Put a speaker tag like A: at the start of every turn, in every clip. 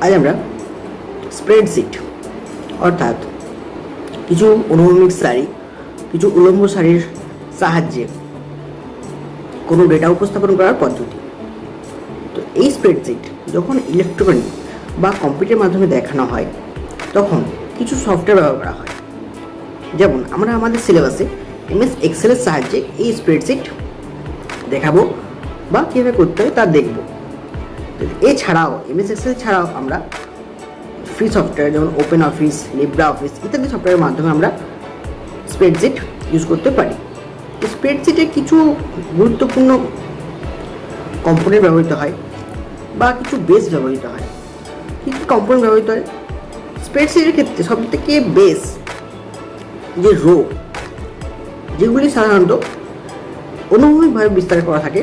A: আজ আমরা স্প্রেডশিট অর্থাৎ কিছু অনুভূমিক সারি, কিছু উলম্ব সারির সাহায্যে কোনো ডেটা উপস্থাপন করার পদ্ধতি। তো এই স্প্রেডশিট যখন ইলেকট্রনিক বা কম্পিউটারের মাধ্যমে দেখানো হয় তখন কিছু সফটওয়্যার ব্যবহার করা হয়। যেমন আমরা আমাদের সিলেবাসে MS এক্সেলের সাহায্যে এই স্প্রেডশিট দেখাবো বা কীভাবে করতে হয় তা দেখব। এছাড়াও MS এক্সেল ছাড়াও আমরা ফ্রি সফটওয়্যার যেমন ওপেন অফিস, লিব্রা অফিস ইত্যাদি সফটওয়্যারের মাধ্যমে আমরা স্প্রেডশিট ইউজ করতে পারি। স্প্রেডশিটে কিছু গুরুত্বপূর্ণ কম্পোনেন্ট ব্যবহৃত হয় বা কিছু বেস ব্যবহৃত হয়। কী কী কম্পোনেন্ট ব্যবহৃত হয়? স্প্রেডশিটের ক্ষেত্রে সবথেকে বেস যে রো, যেগুলি সাধারণত অনুভূমিকভাবে বিস্তার করা থাকে,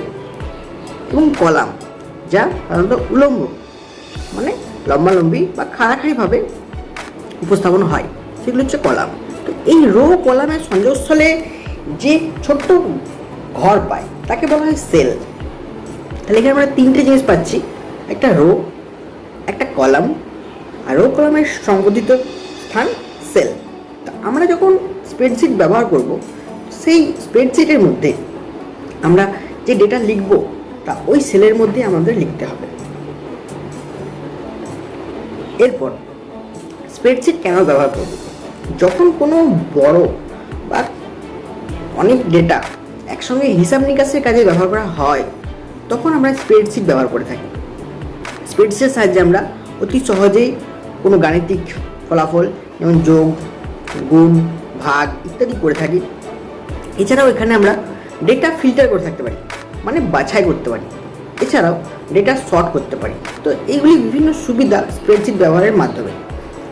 A: এবং কলাম যা সাধারণত উলম্ব মানে লম্বালম্বি বা খাড়াখাড়িভাবে উপস্থাপন হয়, সেগুলো হচ্ছে কলাম। তো এই রো কলামের সংযোগস্থলে যে ছোট্ট ঘর পায় তাকে বলা হয় সেল। তাহলে এখানে আমরা তিনটে জিনিস পাচ্ছি, একটা রো, একটা কলাম, আর রো কলামের সংবন্ধিত স্থান সেল। তো আমরা যখন স্প্রেডশিট ব্যবহার করব, সেই স্প্রেডশিটের মধ্যে আমরা যে ডেটা লিখব তা ওই সেলের মধ্যে আমাদের লিখতে হবে। এরপর স্প্রেডশিট কেন ব্যবহার করব? যখন কোনো বড় বা অনেক ডেটা একসঙ্গে হিসাব নিকাশের কাজে ব্যবহার করা হয় তখন আমরা স্প্রেডশিট ব্যবহার করে থাকি। স্প্রেডশিটের সাহায্যে আমরা অতি সহজেই কোনো গাণিতিক ফলাফল যেমন যোগ, গুণ, ভাগ ইত্যাদি করে থাকি। এছাড়াও এখানে আমরা ডেটা ফিল্টার করে থাকতে পারি, মানে বাছাই করতে পারি। এছাড়াও ডেটা সর্ট করতে পারি। তো এইগুলি বিভিন্ন সুবিধা স্প্রেডশিট ব্যবহারের মাধ্যমে।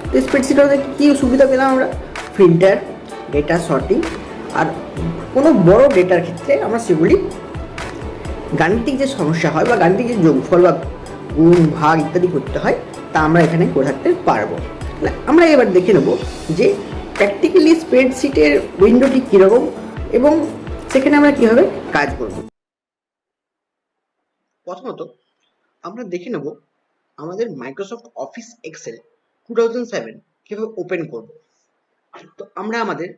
A: তো স্প্রেডশিটের মধ্যে কী সুবিধা পেলাম আমরা? ফিল্টার, ডেটা সর্টিং, আর কোনো বড় ডেটার ক্ষেত্রে আমরা সেগুলি গাণিতিক যে সমস্যা হয় বা গাণিতিক যে যোগফল বা গুণ, ভাগ ইত্যাদি করতে হয় তা আমরা এখানে করে থাকতে পারবো। তাহলে আমরা এবার দেখে নেব যে প্র্যাকটিক্যালি স্প্রেডশিটের উইন্ডোটি কীরকম এবং সেখানে আমরা কীভাবে কাজ করব। প্রথমত আমরা দেখে নেব আমাদের মাইক্রোসফট অফিস এক্সেল 2007 কীভাবে ওপেন করব। তো আমরা আমাদের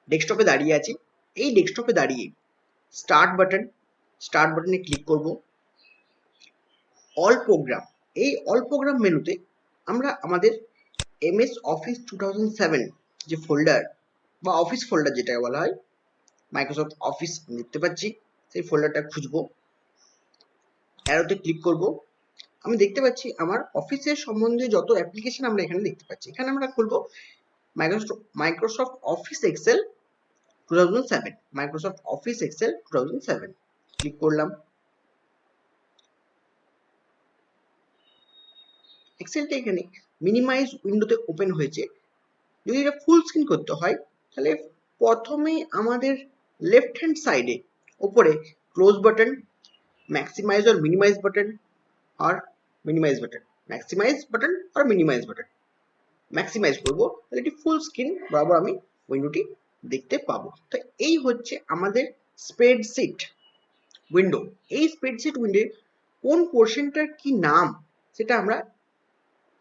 A: ডেস্কটপে দাঁড়িয়ে আছি। এই ডেস্কটপে দাঁড়িয়ে স্টার্ট বাটনে ক্লিক করব। অল প্রোগ্রাম, এই অল প্রোগ্রাম মেনুতে আমরা আমাদের MS অফিস 2007 যে ফোল্ডার বা অফিস ফোল্ডার যেটাকে বলা হয়, মাইক্রোসফট অফিস দেখতে পাচ্ছি, সেই ফোল্ডারটা খুঁজবো। অ্যারোতে ক্লিক করব। আমি দেখতে পাচ্ছি আমার অফিসের সম্বন্ধে যত অ্যাপ্লিকেশন আমরা এখানে দেখতে পাচ্ছি। এখানে আমরা খুলবো Microsoft Office Excel 2007, Microsoft Office Excel 2007 click করলাম। এক্সেলটা এখানে মিনিমাইজ উইন্ডোতে ওপেন হয়েছে। যদি এটা ফুল স্ক্রিন করতে হয় তাহলে প্রথমে আমাদের লেফট হ্যান্ড সাইডে ওপরে ক্লোজ বাটন, ম্যাক্সিমাইজ আর মিনিমাইজ বাটন আর মিনিমাইজ বাটন, ম্যাক্সিমাইজ বাটন আর মিনিমাইজ বাটন। ম্যাক্সিমাইজ করবো, তাহলে এটি ফুল স্ক্রিন বরাবর আমি উইন্ডোটি দেখতে পাবো। তো এই হচ্ছে আমাদের স্প্রেডশিট উইন্ডো। এই স্প্রেডশিট উইন্ডোর কোন পোর্শনটার কি নাম সেটা আমরা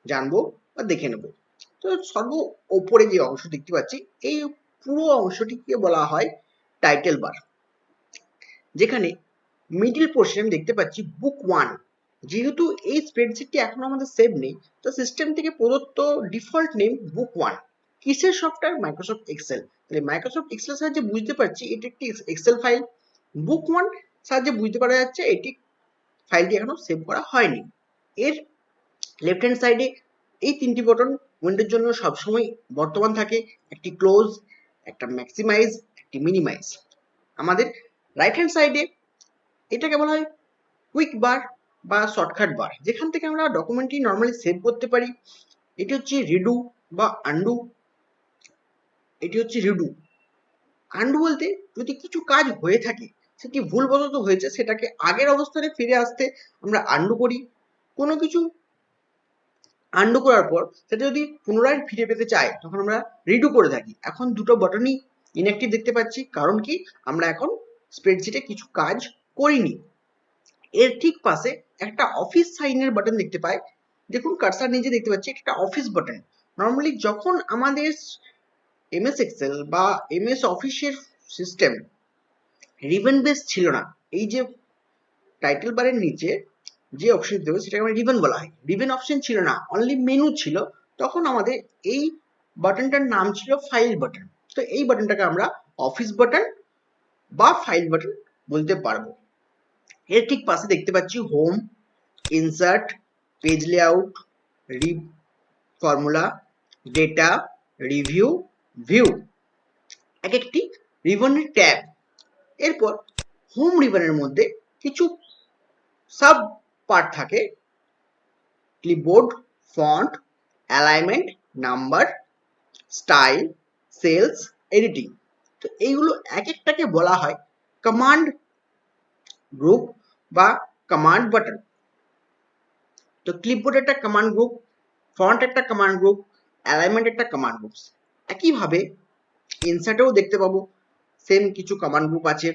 A: জানবো বা দেখে নেব। তো সর্ব ওপরে যে অংশ দেখতে পাচ্ছি, এই পুরো অংশটিকে বলা হয় টাইটেল বার, যেখানে মিডল পোর্শন দেখতে পাচ্ছি বুক 1। যেহেতু এই স্প্রেডশিটটি এখন আমাদের সেভ নেই, তো সিস্টেম থেকে প্রদত্ত ডিফল্ট নেম বুক 1। কিসের সফটওয়্যার? Microsoft Excel. তাহলে মাইক্রোসফট এক্সেল সাহায্যে বুঝতে পারছি এটি একটি এক্সেল ফাইল। বুক 1 সাহায্যে বুঝতে পারা যাচ্ছে এটি ফাইলটি এখনো সেভ করা হয়নি। এর লেফট হ্যান্ড সাইডে এই তিনটি বাটন উইন্ডোর জন্য সবসময় বর্তমান থাকে, একটি ক্লোজ, একটা ম্যাক্সিমাইজ, একটি মিনিমাইজ। আমাদের রাইট হ্যান্ড সাইডে এটাকে বলা হয় কুইক বার বা শর্টকাট বার, যেখান থেকে আমরা ডকুমেন্টটি নর্মালি সেভ করতে পারি। এটি হচ্ছে রিডু বা আন্ডু। এটি হচ্ছে রিডু। আন্ডু বলতে যদি কিছু কাজ হয়ে থাকে, সেটি ভুলবশত হয়েছে, সেটাকে আগের অবস্থানে ফিরে আসতে আমরা আন্ডু করি। কোনো কিছু আন্ডু করার পর সেটা যদি পুনরায় ফিরে পেতে চাই তখন আমরা রিডু করে থাকি। এখন দুটো বাটনই ইনঅ্যাক্টিভ দেখতে পাচ্ছি, কারণ কি? আমরা এখন স্প্রেডশিটে কিছু কাজ করিনি। এর ঠিক পাশে একটা অফিস সাইনের বাটন দেখতে পাই, দেখুন কার্সার নিচে দেখতে পাচ্ছি এটা একটা অফিস বাটন। নর্মালি যখন আমাদের এমএস এক্সেল বা এমএস অফিসের সিস্টেম রিবন বেস ছিল না, এই যে টাইটেল বারের নিচে যে অপশন দেবে সেটাকে আমরা রিবন বলা হয়, রিবন অপশন ছিল না, অনলি মেনু ছিল, তখন আমাদের এই বাটনটার নাম ছিল ফাইল বাটন। তো এই বাটনটাকে আমরা অফিস বাটন বা ফাইল বাটন বলতে পারবো। এর ঠিক পাশে দেখতে পাচ্ছি home, insert, page layout, formula, data, review, view, এক একটি রিবনের ট্যাব। এরপর হোম রিবনের মধ্যে কিছু সাব পার্ট থাকে, clipboard, font, alignment, number, style, cells, editing. তো এইগুলো এক একটাকে বলা হয় কমান্ড গ্রুপ বা কমান্ড বাটন। তো ক্লিপবোর্ড একটা কমান্ড গ্রুপ, ফন্ট একটা কমান্ড গ্রুপ, অ্যালাইনমেন্ট একটা কমান্ড গ্রুপ। একইভাবে ইনসার্টেও দেখতে পাবো সেম কিছু কমান্ড গ্রুপ আছে,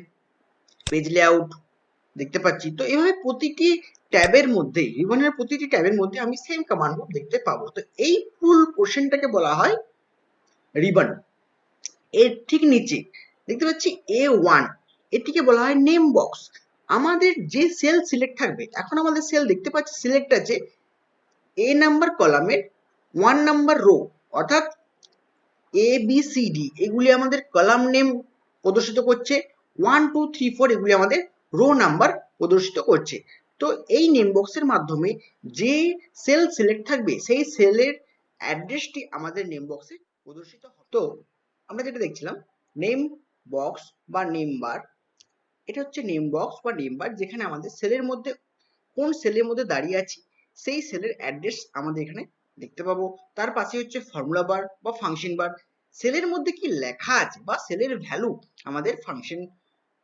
A: পেজ লেআউট দেখতে পাচ্ছি। তো এইভাবে প্রতিটি ট্যাবের মধ্যে, রিবনের প্রতিটি ট্যাবের মধ্যে আমি সেম কমান্ড গ্রুপ দেখতে পাবো। তো এই ফুল পোর্শনটাকে বলা হয় রিবন। এর ঠিক নিচে দেখতে পাচ্ছি A1, এটিকে বলা হয় নেম বক্স। আমাদের যে সেল সিলেক্ট থাকবে, এখন আমাদের সেল দেখতে পাচ্ছি সিলেক্ট আছে A নাম্বার কলামের 1 নাম্বার রো, অর্থাৎ ABCD এগুলি আমাদের কলাম নেম প্রদর্শিত করছে, 1 2 3 4 এগুলি আমাদের রো নাম্বার প্রদর্শিত করছে। তো এই নেম বক্সের মাধ্যমে যে সেল সিলেক্ট থাকবে সেই সেলের অ্যাড্রেসটি আমাদের নেম বক্সে প্রদর্শিত হবে। তো আমরা যেটা দেখছিলাম নেম বক্স বা নেম বার, এটা হচ্ছে নেম বক্স বা নেম বার, যেখানে আমাদের সেলের মধ্যে কোন সেলের মধ্যে দাঁড়িয়ে আছি সেই সেলের অ্যাড্রেস আমাদের এখানে দেখতে পাবো। তার পাশে হচ্ছে ফর্মুলা বার বা ফাংশন বার, সেলের মধ্যে কি লেখা আছে বা সেলের ভ্যালু আমাদের ফাংশন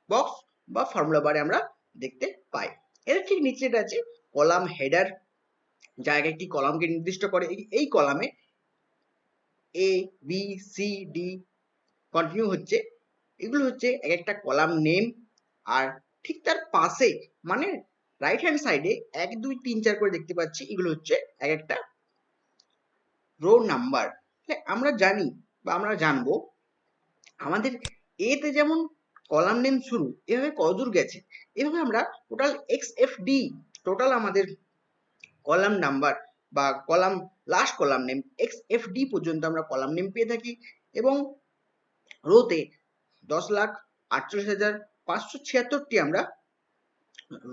A: বক্স বা ফর্মুলা বারে আমরা দেখতে পাই। এর ঠিক নিচে এটা আছে কলাম হেডার, যা একটি কলামকে নির্দিষ্ট করে। এই কলামে A B C D continue হচ্ছে, এগুলো হচ্ছে এক একটা কলাম নেম। আর ঠিক তার পাশে মানে রাইট হ্যান্ড সাইডে 1 2 3 4 করে দেখতে পাচ্ছি, এগুলো হচ্ছে এক একটা রো নাম্বার। আমরা জানি বা আমরা জানবো আমাদের এতে যেমন কলাম নেম শুরু, এভাবে কতদূর গেছে, এভাবে আমরা টোটাল XFD, টোটাল আমাদের কলাম নাম্বার বা column last column name XFD পর্যন্ত আমরা কলাম নেম পেয়ে থাকি। এবং রোতে 10,48,576টি আমরা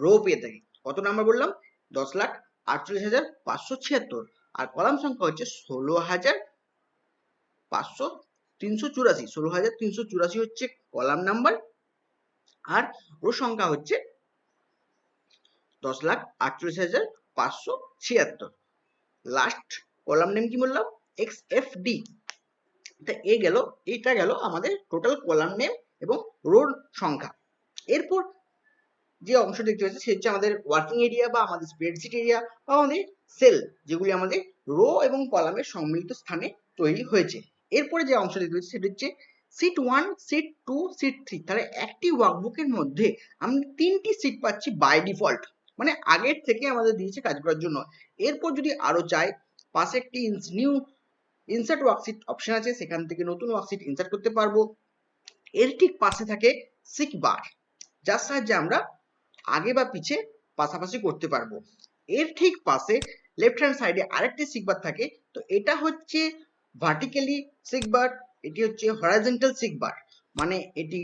A: রো পেয়ে থাকি। কত নাম্বার বললাম? 10,48,576। আর কলাম সংখ্যা হচ্ছে 16,384, 16,384 হচ্ছে কলাম নাম্বার। আর রো সংখ্যা হচ্ছে 10,48,576। লাস্ট কলাম নেম কি বললাম? XFD। তা এটা গেল আমাদের টোটাল কলাম নেম এবং রোর সংখ্যা। এরপর যে অংশ দেখতে পাচ্ছি সে হচ্ছে আমাদের ওয়ার্কিং এরিয়া বা আমাদের স্প্রেডশিট এরিয়া বা আমাদের সেল, যেগুলি আমাদের রো এবং কলামের সম্মিলিত স্থানে তৈরি হয়েছে। এরপরে যে অংশ দেখতে পাচ্ছি সেটা হচ্ছে সিট 1, সিট 2, সিট 3। তাহলে একটি ওয়ার্কবুকের মধ্যে আমি 3টি সিট পাচ্ছি বাই ডিফল্ট, মানে আগের থেকে আমাদের দিয়েছে কাজ করার জন্য। এরপর যদি আরো চাই, পাশে একটি নিউ ইনসার্ট ওয়ার্কশিট অপশন আছে, সেখান থেকে নতুন ওয়ার্কশিট ইনসার্ট করতে পারবো। এর ঠিক পাশে থাকে সিক বার, যার সাহায্যে আমরা আগে বা পিছে পাশাপাশি করতে পারবো। এর ঠিক পাশে লেফট হ্যান্ড সাইডে আরেকটি সিক বার থাকে। তো এটা হচ্ছে ভার্টিক্যালি সিক বার, এটি হচ্ছে হরাইজন্টাল সিক বার, মানে এটি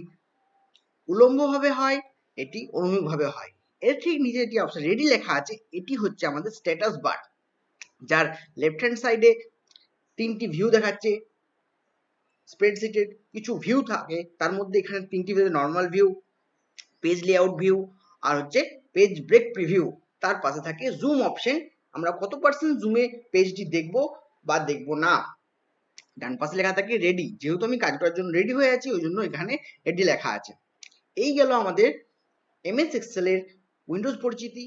A: উলম্বভাবে হয়, এটি অনুভূমিকভাবে হয়। এর ঠিক নিচে এটি অপশন রেডি লেখা আছে, এটি হচ্ছে আমাদের স্ট্যাটাস বার, যার লেফট হ্যান্ড সাইডে 3টি ভিউ দেখাচ্ছে। স্প্রেডশিটের কিছু ভিউ থাকে, তার মধ্যে এখানে 3টি normal view, page layout view আর হচ্ছে পেজ ব্রেক প্রিভিউ। তার পাশে থাকে জুম অপশন, আমরা কত পার্সেন্ট জুমে পেজটি দেখব বা দেখব না। ডান পাশে লেখা থাকে রেডি, যেহেতু আমি কাজ করার জন্য রেডি হয়ে আছি ওই জন্য এখানে রেডি লেখা আছে। এই গেল আমাদের এমএস এক্সেল এর উইন্ডোজ পরিচিতি